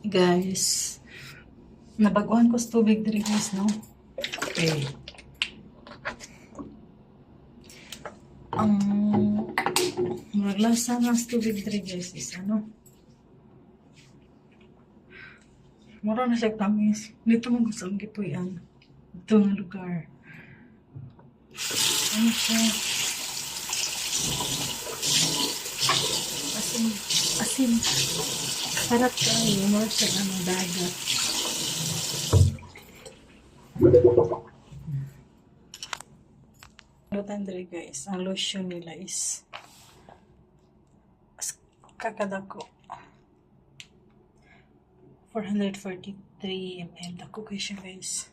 Guys, nabaguhan ko sa tubig diri guys, no? Okay. Ang maglasa nga sa tubig diri guys is ano? Mura na siya tamis. Dito mo gusto ang gipuyan. Ito nga lugar. Ano siya? Asin. Asin. Sarap kayo. Mura siya ano, dagat. Lutan diri guys. Ang lotion nila is kakadako. 443 ml. Dako kayo siya guys.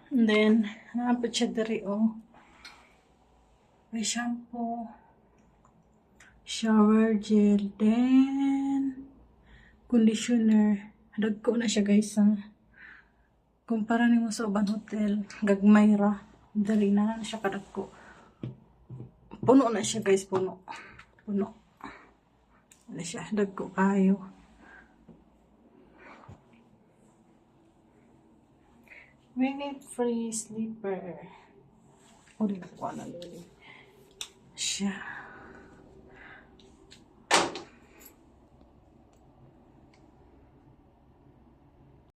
And then, naapot siya diri oh. May shampoo. Shower gel. Then, conditioner. Dagko na siya guys ha. Kumpara nimo sa uban hotel. Gagmay ra. Dali na siya kadagko. Puno na siya guys. Puno. Puno. Ano siya. Dagko kayo. We need free sleeper. O, di ko na luli. Siya.